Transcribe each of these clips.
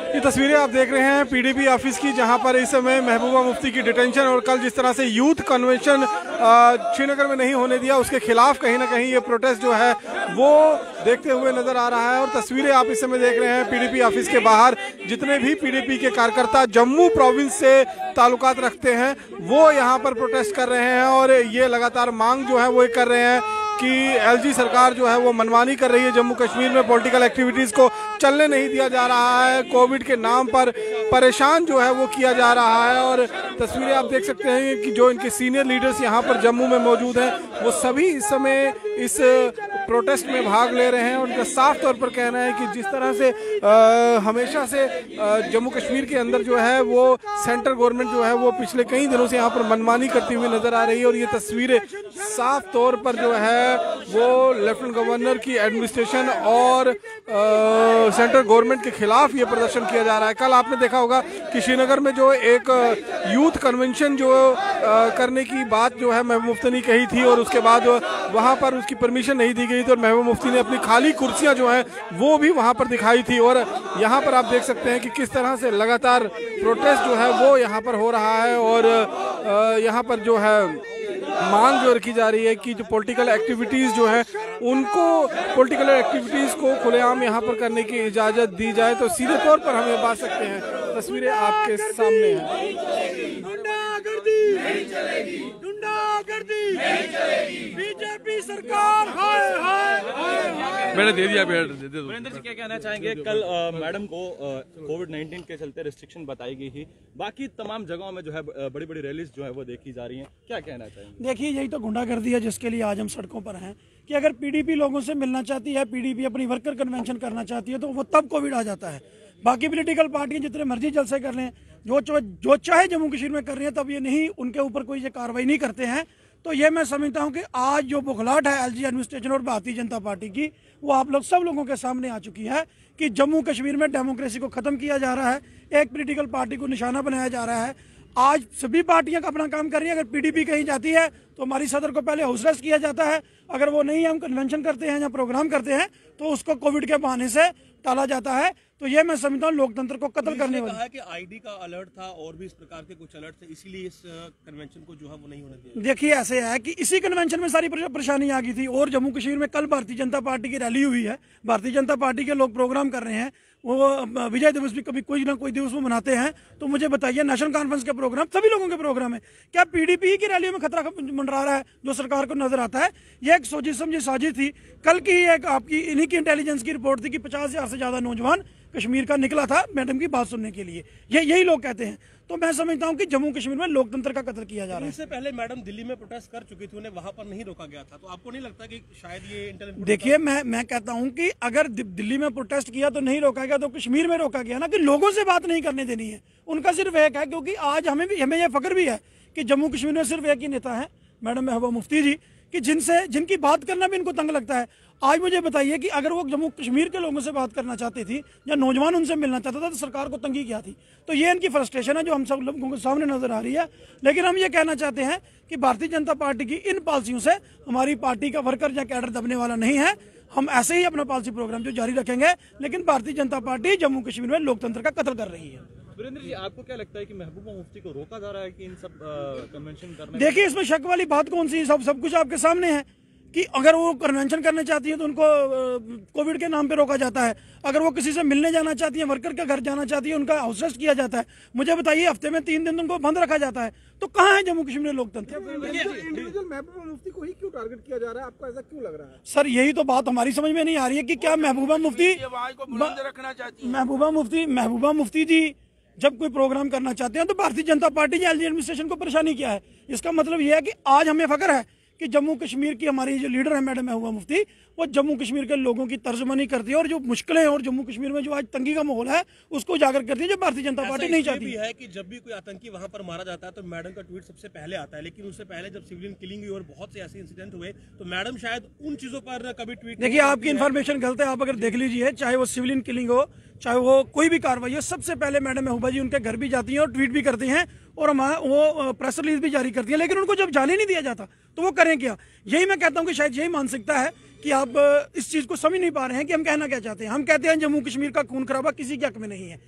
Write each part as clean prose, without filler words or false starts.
ये तस्वीरें आप देख रहे हैं पीडीपी ऑफिस की, जहां पर इस समय महबूबा मुफ्ती की डिटेंशन और कल जिस तरह से यूथ कन्वेंशन श्रीनगर में नहीं होने दिया, उसके खिलाफ कहीं ना कहीं ये प्रोटेस्ट जो है वो देखते हुए नजर आ रहा है। और तस्वीरें आप इस समय देख रहे हैं पीडीपी ऑफिस के बाहर जितने भी पीडीपी के कार्यकर्ता जम्मू प्रोविंस से ताल्लुकात रखते हैं वो यहाँ पर प्रोटेस्ट कर रहे हैं और ये लगातार मांग जो है वो कर रहे हैं कि एलजी सरकार जो है वो मनमानी कर रही है, जम्मू कश्मीर में पॉलिटिकल एक्टिविटीज़ को चलने नहीं दिया जा रहा है, कोविड के नाम पर परेशान जो है वो किया जा रहा है। और तस्वीरें आप देख सकते हैं कि जो इनके सीनियर लीडर्स यहाँ पर जम्मू में मौजूद हैं वो सभी इस समय इस प्रोटेस्ट में भाग ले रहे हैं। उनका साफ तौर पर कहना है कि जिस तरह से हमेशा से जम्मू कश्मीर के अंदर जो है वो सेंट्रल गवर्नमेंट जो है वो पिछले कई दिनों से यहाँ पर मनमानी करती हुई नजर आ रही है। और ये तस्वीरें साफ तौर पर जो है वो लेफ्टिनेंट गवर्नर की एडमिनिस्ट्रेशन और सेंट्रल गवर्नमेंट के खिलाफ ये प्रदर्शन किया जा रहा है। कल आपने देखा होगा कि श्रीनगर में जो एक यूथ कन्वेंशन जो करने की बात जो है महबूबा मुफ्ती ने कही थी और उसके बाद वहां पर उसकी परमिशन नहीं दी गई थी और महबूबा मुफ्ती ने अपनी खाली कुर्सियां जो है वो भी वहां पर दिखाई थी। और यहाँ पर आप देख सकते हैं कि किस तरह से लगातार प्रोटेस्ट जो है वो यहाँ पर हो रहा है और यहाँ पर जो है मांग जो रखी जा रही है कि जो पॉलिटिकल एक्टिविटीज़ जो है उनको पॉलिटिकल एक्टिविटीज़ को खुलेआम यहाँ पर करने की इजाज़त दी जाए। तो सीधे तौर पर हम ये बात सकते हैं, तस्वीरें आपके सामने हैं। गुंडागर्दी नहीं चलेगी, गुंडागर्दी नहीं चलेगी, बीजेपी सरकार हाय हाय हाय। मैंने दे दिया, दे दो। वीरेंद्र जी क्या कहना चाहेंगे? कल मैडम को कोविड-19 के चलते रिस्ट्रिक्शन बताई गई थी, बाकी तमाम जगहों में जो है बड़ी बड़ी रैलीज जो है वो देखी जा रही हैं, क्या कहना चाहेंगे? देखिए यही तो गुंडागर्दी है जिसके लिए आज हम सड़कों पर हैं कि अगर पीडीपी लोगों से मिलना चाहती है, पीडीपी अपनी वर्कर कन्वेंशन करना चाहती है तो वो तब कोविड आ जाता है। बाकी पॉलिटिकल पार्टियां जितने मर्जी जलसे कर लें, जो चाहे जम्मू कश्मीर में कर रही हैं, तब ये नहीं उनके ऊपर कोई ये कार्रवाई नहीं करते हैं। तो ये मैं समझता हूं कि आज जो बुखलाहट है एलजी एडमिनिस्ट्रेशन और भारतीय जनता पार्टी की, वो आप लोग सब लोगों के सामने आ चुकी है कि जम्मू कश्मीर में डेमोक्रेसी को खत्म किया जा रहा है, एक पॉलिटिकल पार्टी को निशाना बनाया जा रहा है। आज सभी पार्टियां अपना काम कर रही है। अगर पीडीपी कहीं जाती है तो हमारी सदर को पहले हाउस अरेस्ट किया जाता है, अगर वो नहीं हम कन्वेंशन करते हैं या प्रोग्राम करते हैं तो उसको कोविड के बहाने से टाला जाता है। तो ये मैं समझता हूँ लोकतंत्र को कत्ल करने वाला है। कि आईडी का अलर्ट था और भी इस प्रकार के कुछ अलर्ट थे, इसीलिए इस कन्वेंशन को जो है वो नहीं होने दिया। देखिए ऐसे है कि इसी कन्वेंशन में सारी परेशानी आ गई थी और जम्मू कश्मीर में कल भारतीय जनता पार्टी की रैली हुई है, भारतीय जनता पार्टी के लोग प्रोग्राम कर रहे हैं, वो विजय दिवस भी कभी कोई ना कोई दिवस वो मनाते हैं। तो मुझे बताइए नेशनल कॉन्फ्रेंस के प्रोग्राम सभी लोगों के प्रोग्राम है, क्या पीडीपी की रैलियों में खतरा मंडरा रहा है जो सरकार को नजर आता है? ये एक सोची समझी साजिश थी। कल की एक आपकी इन्हीं की इंटेलिजेंस की रिपोर्ट थी कि 50,000 से ज्यादा नौजवान कश्मीर का निकला था मैडम की बात सुनने के लिए, यही लोग कहते हैं। तो मैं समझता हूं कि जम्मू कश्मीर में लोकतंत्र का कत्ल किया जा रहा है। इससे पहले मैडम दिल्ली में प्रोटेस्ट कर चुकी थी, उन्हें वहां पर नहीं रोका गया था, तो आपको नहीं लगता कि शायद ये देखिए मैं कहता हूं कि अगर दिल्ली में प्रोटेस्ट किया तो नहीं रोका गया, तो कश्मीर में रोका गया ना कि लोगों से बात नहीं करने देनी है। उनका सिर्फ एक है, क्योंकि आज हमें यह फख्र भी है कि जम्मू कश्मीर में सिर्फ एक ही नेता है मैडम महबूबा मुफ्ती जी, कि जिनकी बात करना भी इनको तंग लगता है। आज मुझे बताइए कि अगर वो जम्मू कश्मीर के लोगों से बात करना चाहती थी या नौजवान उनसे मिलना चाहता था तो सरकार को तंगी क्या थी? तो ये इनकी फ्रस्ट्रेशन है जो हम सब लोगों के सामने नजर आ रही है। लेकिन हम ये कहना चाहते हैं कि भारतीय जनता पार्टी की इन पॉलिसियों से हमारी पार्टी का वर्कर या कैडर दबने वाला नहीं है। हम ऐसे ही अपना पॉलिसी प्रोग्राम जो जारी रखेंगे, लेकिन भारतीय जनता पार्टी जम्मू कश्मीर में लोकतंत्र का कत्ल कर रही है। वीरेंद्र जी आपको क्या लगता है कि महबूबा मुफ्ती को रोका जा रहा है कि इन सब कन्वेंशन करने? देखिए इसमें शक वाली बात कौन सी? सब कुछ आपके सामने है कि अगर वो कन्वेंशन करना चाहती है तो उनको कोविड के नाम पे रोका जाता है, अगर वो किसी से मिलने जाना चाहती है, वर्कर के घर जाना चाहती है, उनका हाउस अरेस्ट किया जाता है। मुझे बताइए हफ्ते में 3 दिन उनको बंद रखा जाता है, तो कहाँ है जम्मू कश्मीर में लोकतंत्र? इंडिविजुअल महबूबा मुफ्ती को ही क्यों टारगेट किया जा रहा है? आपको ऐसा क्यों लग रहा है? सर यही तो बात हमारी समझ में नहीं आ रही है कि क्या महबूबा मुफ्ती जी जब कोई प्रोग्राम करना चाहते हैं तो भारतीय जनता पार्टी या एलजी एडमिनिस्ट्रेशन को परेशानी क्या है? इसका मतलब यह है कि आज हमें फख्र है कि जम्मू कश्मीर की हमारी जो लीडर है मैडम महबूबा मुफ्ती, वो जम्मू कश्मीर के लोगों की तर्जुमानी करती है और जो मुश्किलें हैं और जम्मू कश्मीर में जो आज तंगी का माहौल है उसको उजागर करती है, जो भारतीय जनता पार्टी नहीं चाहती है। कि जब भी कोई आतंकी वहां पर मारा जाता है तो मैडम का ट्वीट सबसे पहले आता है, लेकिन उससे पहले जब सिविलियन किलिंग हुई और बहुत से ऐसे इंसिडेंट हुए तो मैडम शायद उन चीजों पर कभी ट्वीट। देखिए आपकी इन्फॉर्मेशन गलत है, आप अगर देख लीजिए, चाहे वो सिविलियन किलिंग हो चाहे वो कोई भी कार्रवाई हो, सबसे पहले मैडम महबूबा जी उनके घर भी जाती हैं और ट्वीट भी करती हैं और वो प्रेस रिलीज भी जारी करती है, लेकिन उनको जब जाने नहीं दिया जाता तो वो करें क्या? यही मैं कहता हूं कि शायद यही मानसिकता है कि आप इस चीज को समझ नहीं पा रहे हैं कि हम कहना क्या चाहते हैं। हम कहते हैं जम्मू कश्मीर का खून खराबा किसी के हक में नहीं है,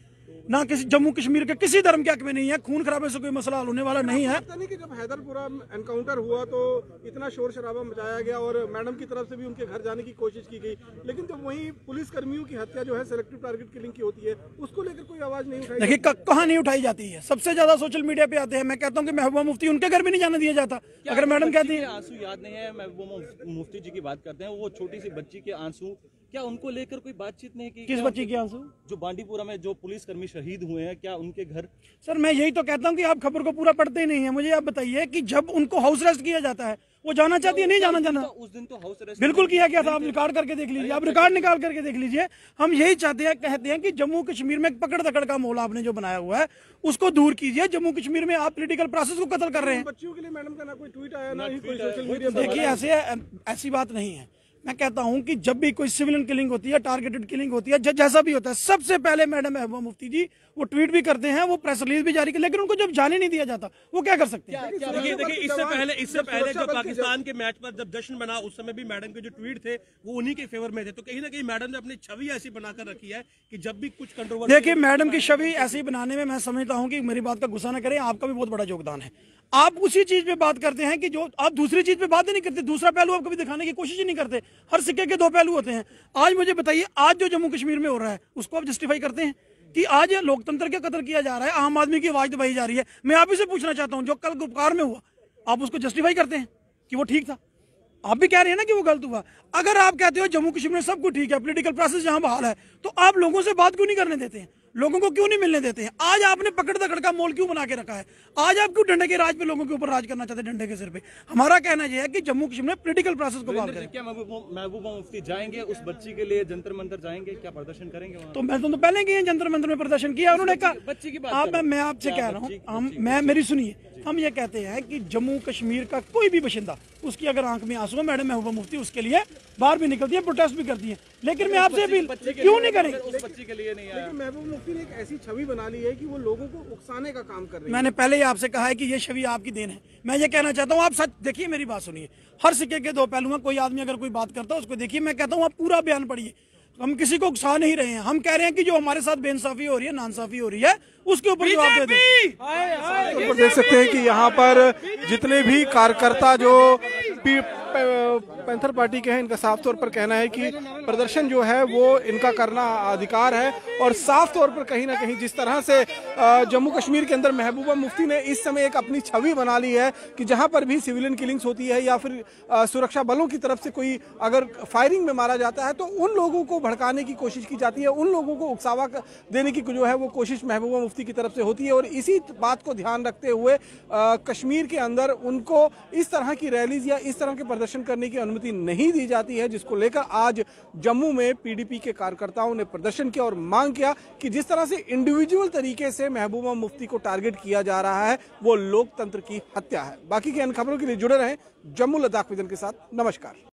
ना किसी जम्मू कश्मीर के किसी धर्म के हक में नहीं है। खून खराबे से कोई मसला हल होने वाला नहीं है। पता नहीं कि जब हैदरपुरा एनकाउंटर हुआ तो इतना शोर शराबा मचाया गया और मैडम की तरफ से भी उनके घर जाने की कोशिश की गई, लेकिन जब वहीं पुलिस कर्मियों की हत्या जो है सिलेक्टिव टारगेट किलिंग की होती है, उसको लेकर कोई आवाज नहीं उठाई। देखिए कहाँ नहीं उठाई जाती है, सबसे ज्यादा सोशल मीडिया पे आते हैं। मैं कहता हूँ कि महबूबा मुफ्ती उनके घर भी नहीं जाने दिया जाता। अगर मैडम कहती है आंसू याद नहीं है, महबूबा मुफ्ती जी की बात करते हैं, वो छोटी सी बच्ची के आंसू, क्या उनको लेकर कोई बातचीत नहीं की? किस बच्ची के आंसू? जो बांडीपुरा में जो पुलिसकर्मी शहीद हुए हैं, क्या उनके घर? सर मैं यही तो कहता हूँ कि आप खबर को पूरा पढ़ते ही नहीं है। मुझे आप बताइए कि जब उनको हाउस अरेस्ट किया जाता है, वो जाना चाहती है, नहीं जाना चाहना? उस दिन तो हाउस अरेस्ट बिल्कुल किया गया था। आप रिकॉर्ड करके देख लीजिए, आप रिकॉर्ड निकाल करके देख लीजिए। हम यही चाहते हैं, कहते हैं कि जम्मू कश्मीर में पकड़ दकड़ का माहौल आपने जो बनाया हुआ है उसको दूर कीजिए। जम्मू कश्मीर में आप पॉलिटिकल प्रोसेस को कत्ल कर रहे हैं। बच्चियों के लिए मैडम का ना कोई ट्वीट आया, ना ही कोई सोशल मीडिया। देखिए ऐसी बात नहीं है। मैं कहता हूं कि जब भी कोई सिविलियन किलिंग होती है, टारगेटेड किलिंग होती है, जैसा भी होता है, सबसे पहले मैडम महबूबा मुफ्ती जी वो ट्वीट भी करते हैं, वो प्रेस रिलीज भी जारी कर, लेकिन उनको जब जाने नहीं दिया जाता वो क्या कर सकते हैं? देखिए इससे पहले जब पाकिस्तान के मैच पर जब जश्न बना, उस समय भी मैडम के जो ट्वीट थे वो उन्हीं के फेवर में थे। तो कहीं ना कहीं मैडम ने अपनी छवि ऐसी बनाकर रखी है कि जब भी कुछ कंट्रोवर्सी। देखिए मैडम की छवि ऐसी बनाने में मैं समझता हूं कि मेरी बात का गुस्सा न करें, आपका भी बहुत बड़ा योगदान है। आप उसी चीज पे बात करते हैं कि जो आप दूसरी चीज पे बात ही नहीं करते, दूसरा पहलू आप कभी दिखाने की कोशिश ही नहीं करते। हर सिक्के के दो पहलू होते हैं। आज मुझे बताइए, आज जो जम्मू कश्मीर में हो रहा है उसको आप जस्टिफाई करते हैं कि आज लोकतंत्र का कत्ल किया जा रहा है, आम आदमी की आवाज दबाई जा रही है? मैं आप ही से पूछना चाहता हूं, जो कल गुपकार में हुआ, आप उसको जस्टिफाई करते हैं कि वो ठीक था? आप भी कह रहे हैं ना कि वो गलत हुआ। अगर आप कहते हो जम्मू कश्मीर में सब कुछ ठीक है, पॉलिटिकल प्रोसेस जहां बहाल है, तो आप लोगों से बात क्यों नहीं करने देते हैं? लोगों को क्यों नहीं मिलने देते हैं? आज आपने पकड़ दकड़ का मोल क्यों बना के रखा है? आज आप क्यों डंडे के राज पे लोगों के ऊपर राज करना चाहते हैं, डंडे के सिर पे? हमारा कहना यह है कि जम्मू कश्मीर में पॉलिटिकल प्रोसेस को बहाल करें। क्या महबूबा मुफ्ती जाएंगे उस बच्ची के लिए जंतर मंतर जाएंगे, क्या प्रदर्शन करेंगे वहाँ? तो मैं तो पहले किए जंतर मंतर में प्रदर्शन किया, उन्होंने कहा। बच्ची की बात मैं आपसे कह रहा हूँ, मैं मेरी सुनिए, हम ये कहते हैं कि जम्मू कश्मीर का कोई भी बाशिंदा, उसकी अगर आंख में आंसू है, मैडम महबूबा मुफ्ती उसके लिए बाहर भी निकलती है, प्रोटेस्ट भी करती है, लेकिन मैं आपसे अपील क्यों नहीं करेंगे? उस बच्ची के लिए नहीं आया। लेकिन महबूबा मुफ्ती ने एक ऐसी छवि बना ली है कि वो लोगों को उकसाने का काम कर रही है। मैंने पहले ही आपसे कहा है कि ये छवि आपकी देन है। मैं ये कहना चाहता हूँ, आप सच देखिए, मेरी बात सुनिए। हर सिक्के के दो पहलू हैं। कोई आदमी अगर कोई बात करता है उसको देखिए। मैं कहता हूँ आप पूरा बयान पढ़िए। हम किसी को उकसा नहीं रहे हैं, हम कह रहे हैं कि जो हमारे साथ बेइंसाफी हो रही है, नाइंसाफी हो रही है, उसके ऊपर जवाब दे दो। देख सकते हैं कि यहाँ पर जितने भी कार्यकर्ता जो पैंथर पार्टी के हैं, इनका साफ तौर पर कहना है कि प्रदर्शन जो है वो इनका करना अधिकार है। और साफ तौर पर कहीं ना कहीं जिस तरह से जम्मू कश्मीर के अंदर महबूबा मुफ्ती ने इस समय एक अपनी छवि बना ली है कि जहां पर भी सिविलियन किलिंग्स होती है या फिर सुरक्षा बलों की तरफ से कोई अगर फायरिंग में मारा जाता है तो उन लोगों को भड़काने की कोशिश की जाती है, उन लोगों को उकसावा देने की जो है वो कोशिश महबूबा मुफ्ती की तरफ से होती है। और इसी बात को ध्यान रखते हुए कश्मीर के अंदर उनको इस तरह की रैलीज या इस तरह के प्रदर्शन करने की अनुमति नहीं दी जाती है, जिसको लेकर आज जम्मू में पीडीपी के कार्यकर्ताओं ने प्रदर्शन किया और मांग किया कि जिस तरह से इंडिविजुअल तरीके से महबूबा मुफ्ती को टारगेट किया जा रहा है वो लोकतंत्र की हत्या है। बाकी की अन्य खबरों के लिए जुड़े रहें जम्मू लद्दाख विजन के साथ। नमस्कार।